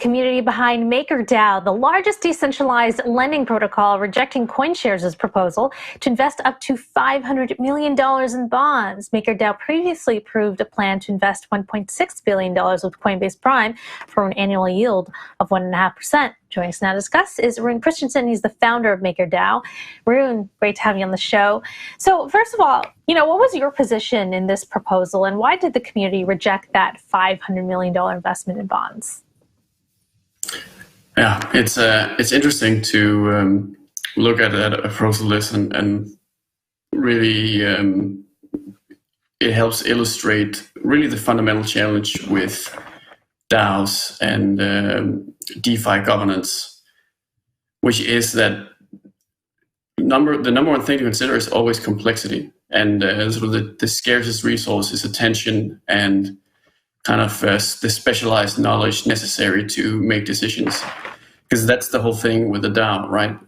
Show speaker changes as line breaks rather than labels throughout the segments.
community behind MakerDAO, the largest decentralized lending protocol, rejecting CoinShares' proposal to invest up to $500 million in bonds. MakerDAO previously approved a plan to invest $1.6 billion with Coinbase Prime for an annual yield of 1.5%. Joining us now to discuss is Rune Christensen. He's the founder of MakerDAO. Rune, great to have you on the show. So first of all, what was your position in this proposal, and why did the community reject that $500 million investment in bonds?
Yeah, it's interesting to look at a proposal list and really it helps illustrate really the fundamental challenge with DAOs and DeFi governance, which is that the number one thing to consider is always complexity, and sort of the scarcest resource is attention and kind of the specialized knowledge necessary to make decisions, because that's the whole thing with the DAO, right?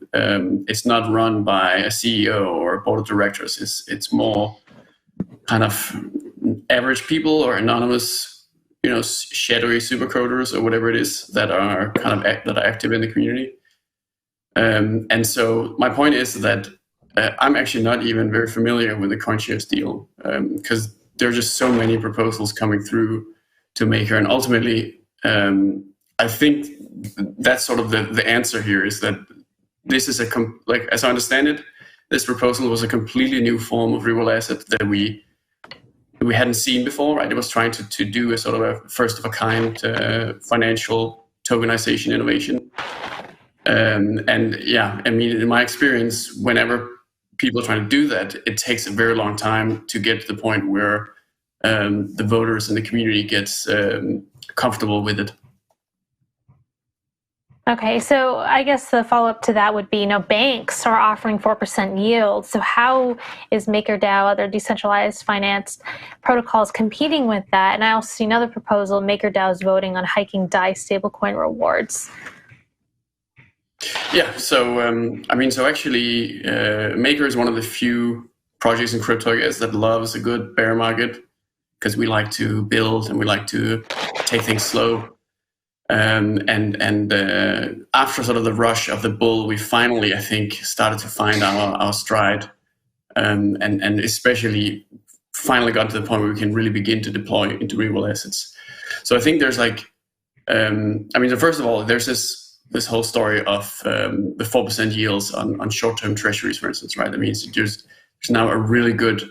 It's not run by a CEO or a board of directors. It's more kind of average people or anonymous, shadowy supercoders or whatever it is that are active in the community. And so my point is that I'm actually not even very familiar with the CoinShares deal, because there are just so many proposals coming through to Maker. And ultimately, I think that's sort of the answer here, is that this is as I understand it, this proposal was a completely new form of real asset that we hadn't seen before, right? It was trying to do a sort of a first of a kind financial tokenization innovation. And yeah, I mean, in my experience, whenever people are trying to do that, it takes a very long time to get to the point where the voters and the community gets comfortable with it.
Okay, so I guess the follow-up to that would be, banks are offering 4% yield. So how is MakerDAO, other decentralized finance protocols, competing with that? And I also see another proposal, MakerDAO is voting on hiking DAI stablecoin rewards.
Yeah, so actually, Maker is one of the few projects in crypto, I guess, that loves a good bear market, because we like to build and we like to take things slow. And after sort of the rush of the bull, we finally, I think, started to find our stride, and especially finally got to the point where we can really begin to deploy into real assets. So I think there's so first of all, there's this whole story of the 4% yields on short-term treasuries, for instance, right? That means there's now a really good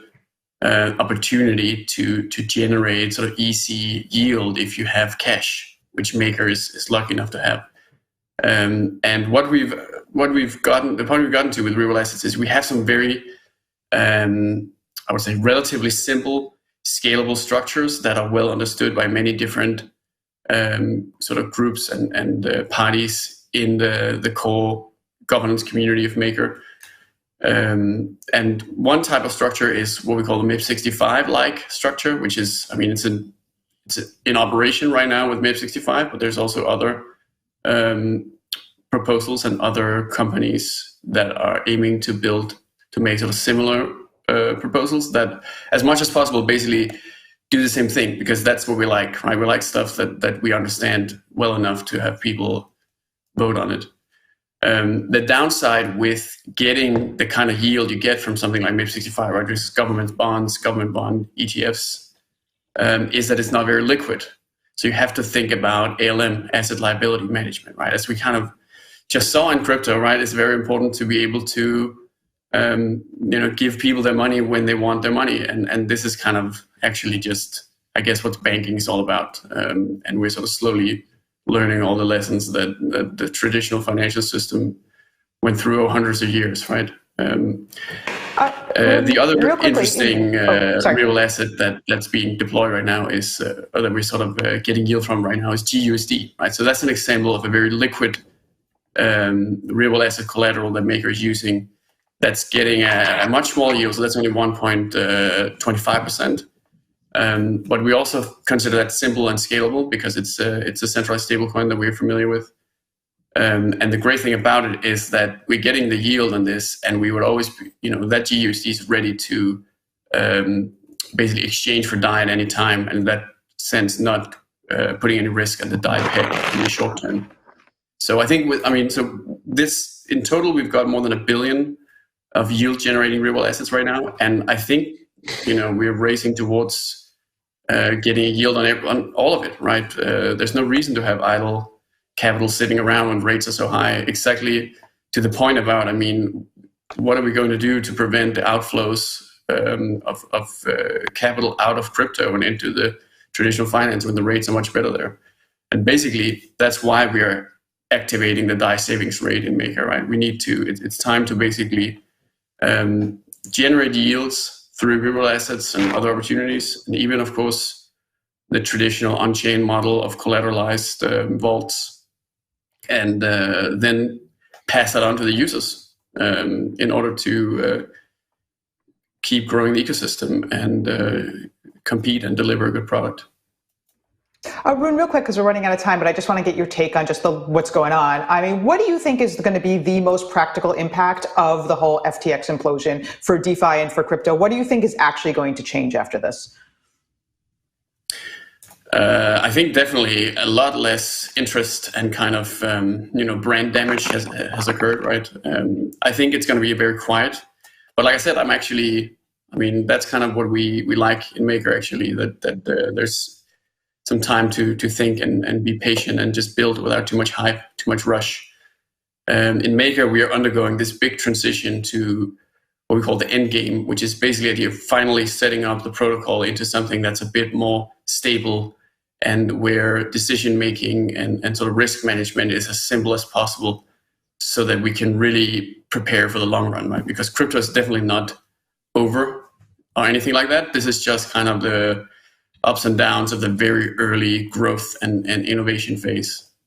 opportunity to generate sort of easy yield if you have cash, which Maker is lucky enough to have. And the point we've gotten to with real assets is we have some very, I would say, relatively simple, scalable structures that are well understood by many different sort of groups and parties in the core governance community of Maker. And one type of structure is what we call the MIP65-like structure, which is, it's in operation right now with MIP65, but there's also other proposals and other companies that are aiming to make sort of similar proposals that, as much as possible, basically do the same thing, because that's what we like, right? We like stuff that we understand well enough to have people vote on it. The downside with getting the kind of yield you get from something like MIP65, right, which is government bond ETFs, is that it's not very liquid. So you have to think about ALM, asset liability management, right? As we kind of just saw in crypto, right? It's very important to be able to, give people their money when they want their money. And this is kind of actually just, I guess, what banking is all about. And we're sort of slowly learning all the lessons that the traditional financial system went through hundreds of years, right? The other interesting real asset that's being deployed right now is, or that we're sort of getting yield from right now, is GUSD, right? So that's an example of a very liquid real asset collateral that Maker is using that's getting a much smaller yield. So that's only 1.25%. But we also consider that simple and scalable because it's a centralized stablecoin that we're familiar with. And the great thing about it is that we're getting the yield on this, and we would always, that GUSD is ready to basically exchange for DAI at any time, and in that sense, not putting any risk at the DAI peg in the short term. So I think this in total, we've got more than $1 billion of yield generating real assets right now. And I think, we're racing towards getting a yield on all of it, right? There's no reason to have idle capital sitting around when rates are so high. Exactly to the point about, what are we going to do to prevent the outflows of capital out of crypto and into the traditional finance when the rates are much better there? And basically, that's why we are activating the DAI savings rate in Maker, right? We need to, it's time to basically generate yields through real assets and other opportunities, and even, of course, the traditional on-chain model of collateralized vaults, and then pass that on to the users in order to keep growing the ecosystem and compete and deliver a good product.
Rune, real quick, because we're running out of time, but I just want to get your take on just what's going on. What do you think is going to be the most practical impact of the whole FTX implosion for DeFi and for crypto? What do you think is actually going to change after this?
I think definitely a lot less interest and kind of brand damage has occurred, right? I think it's going to be very quiet. But like I said, that's kind of what we like in Maker, actually, that there's some time to think and be patient and just build without too much hype, too much rush. In Maker, we are undergoing this big transition to what we call the end game, which is basically the idea of finally setting up the protocol into something that's a bit more stable and where decision-making and sort of risk management is as simple as possible so that we can really prepare for the long run, right? Because crypto is definitely not over or anything like that. This is just kind of the ups and downs of the very early growth and innovation phase.